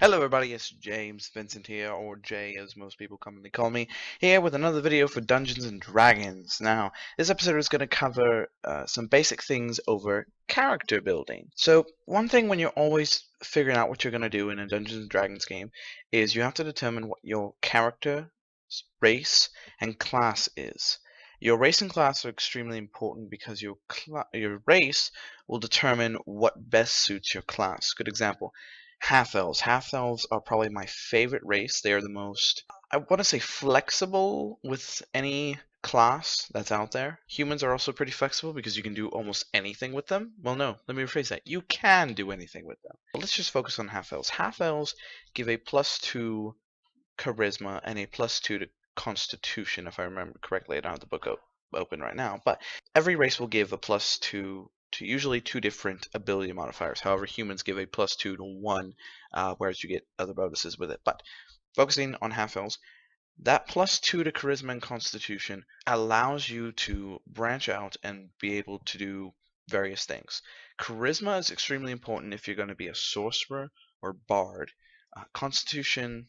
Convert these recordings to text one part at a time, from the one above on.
Hello everybody, it's James Vincent here, or Jay as most people commonly call me, here with another video for Dungeons and Dragons. Now, this episode is going to cover some basic things over character building. So, one thing when you're always figuring out what you're going to do in a Dungeons and Dragons game is you have to determine what your character, race, and class is. Your race and class are extremely important because your race will determine what best suits your class. Good example. Half-elves. Half-elves are probably my favorite race. They are the most, I want to say, flexible with any class that's out there. Humans are also pretty flexible because you can do almost anything with them. Well, no, let me rephrase that. You can do anything with them. But let's just focus on half-elves. Half-elves give a +2 charisma and a +2 to constitution, if I remember correctly. I don't have the book open right now, but every race will give a +2 to usually two different ability modifiers. However, humans give a +2 to one, whereas you get other bonuses with it. But focusing on half-elves, that +2 to charisma and constitution allows you to branch out and be able to do various things. Charisma is extremely important if you're going to be a sorcerer or bard. Constitution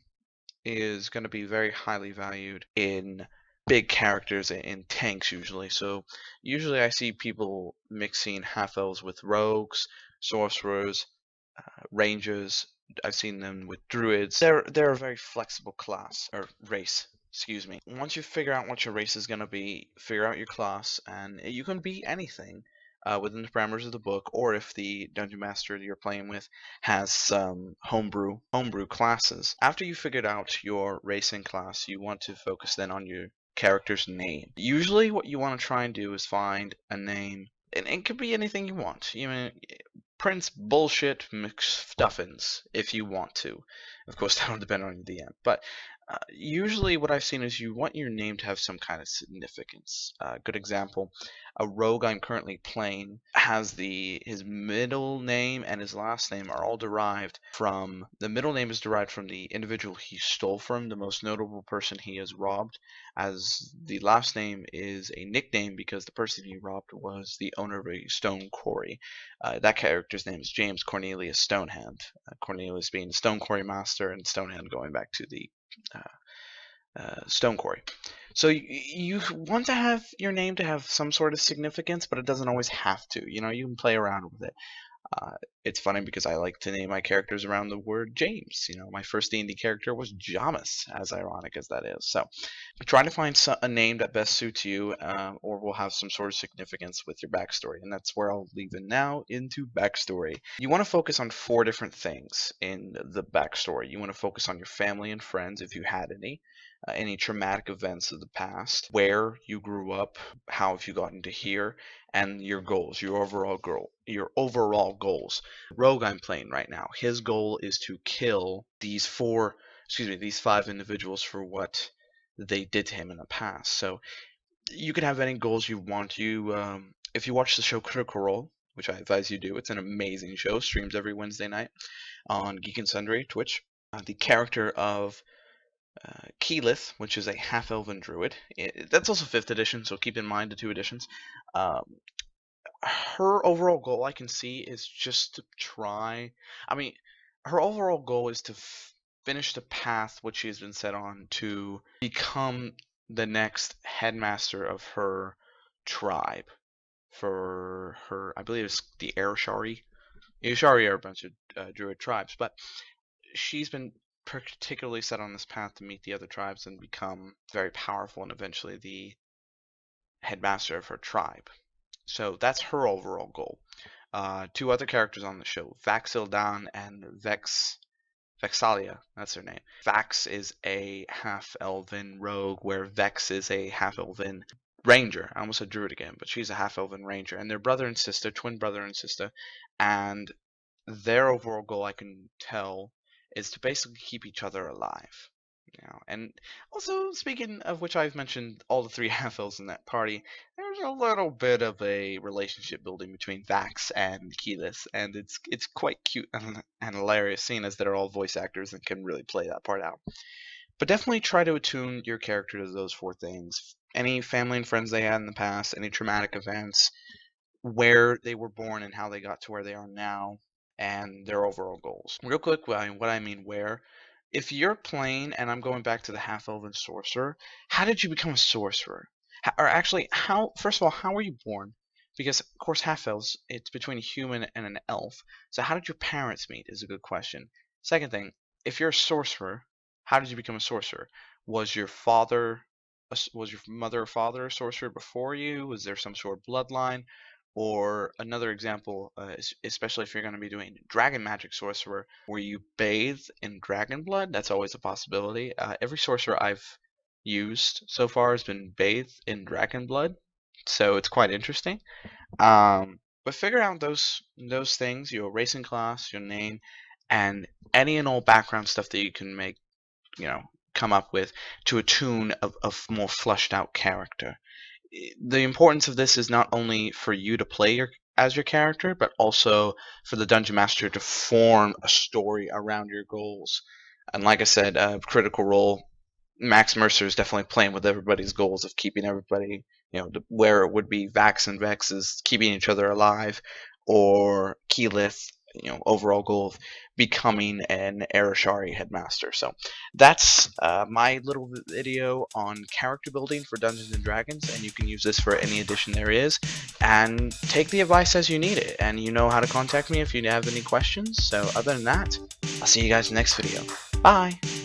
is going to be very highly valued in big characters in tanks usually. So usually I see people mixing half elves with rogues, sorcerers, rangers. I've seen them with druids. They're a very flexible class or race. Excuse me. Once you figure out what your race is going to be, figure out your class, and you can be anything within the parameters of the book, or if the dungeon master that you're playing with has some homebrew classes. After you figured out your race and class, you want to focus then on your character's name. Usually what you want to try and do is find a name, and it could be anything you want. You know, Prince Bullshit McStuffins, if you want to. Of course, that'll depend on the DM. But usually what I've seen is you want your name to have some kind of significance. Good example, a rogue I'm currently playing has his middle name and his last name are all derived from, the middle name is derived from the individual he stole from, the most notable person he has robbed, as the last name is a nickname because the person he robbed was the owner of a stone quarry. That character's name is James Cornelius Stonehand. Cornelius being the stone quarry master, and Stonehand going back to the stone quarry. So you want to have your name to have some sort of significance, but it doesn't always have to. You know, you can play around with it. It's funny because I like to name my characters around the word James. You know, my first D&D character was Jamis, as ironic as that is. So try to find a name that best suits you, or will have some sort of significance with your backstory. And that's where I'll leave it now, into backstory. You want to focus on 4 different things in the backstory. You want to focus on your family and friends, if you had any traumatic events of the past, where you grew up, how have you gotten to here, and your goals, your overall goals. Rogue I'm playing right now, his goal is to kill these 5 individuals for what they did to him in the past. So you can have any goals you want. If you watch the show Critical Role, which I advise you do, it's an amazing show, streams every Wednesday night on Geek and Sundry Twitch. The character of Keyleth, which is a half-elven druid. That's also 5th edition, so keep in mind the 2 editions. Um, her overall goal I can see is just to try. I mean, her overall goal is to finish the path which she has been set on to become the next headmaster of her tribe. For her, I believe it's the Airshari. The Airshari are a bunch of druid tribes, but she's been particularly set on this path to meet the other tribes and become very powerful and eventually the headmaster of her tribe. So that's her overall goal. 2 other characters on the show, Vaxildan and Vexalia, that's her name. Vax is a half-elven rogue, where Vex is a half-elven ranger. I almost said druid again, but she's a half-elven ranger. And they're brother and sister, twin brother and sister. And their overall goal, I can tell, is to basically keep each other alive. You know, and also, speaking of which, I've mentioned all the 3 half-elves in that party. There's a little bit of a relationship building between Vax and Keyleth, and it's quite cute and hilarious, seeing as they're all voice actors and can really play that part out. But definitely try to attune your character to those 4 things. Any family and friends they had in the past, any traumatic events, where they were born and how they got to where they are now, and their overall goals. Real quick, what I mean where. If you're playing, and I'm going back to the half-elven sorcerer, how did you become a sorcerer? Or actually, first of all, how were you born? Because, of course, half-elves, it's between a human and an elf. So how did your parents meet is a good question. Second thing, if you're a sorcerer, how did you become a sorcerer? Was your mother or father a sorcerer before you? Was there some sort of bloodline? Or another example, especially if you're going to be doing dragon magic sorcerer, where you bathe in dragon blood, that's always a possibility. Every sorcerer I've used so far has been bathed in dragon blood, so it's quite interesting. But figure out those things, your racing class, your name, and any and all background stuff that you can make, come up with to attune a more fleshed out character. The importance of this is not only for you to play as your character, but also for the dungeon master to form a story around your goals. And like I said, Critical Role, Max Mercer is definitely playing with everybody's goals of keeping everybody, where it would be Vax and Vex is keeping each other alive, or Keyleth, overall goal of becoming an Arashari headmaster. So that's my little video on character building for Dungeons and Dragons, and you can use this for any edition there is, and take the advice as you need it, and you know how to contact me if you have any questions. So other than that, I'll see you guys in the next video. Bye!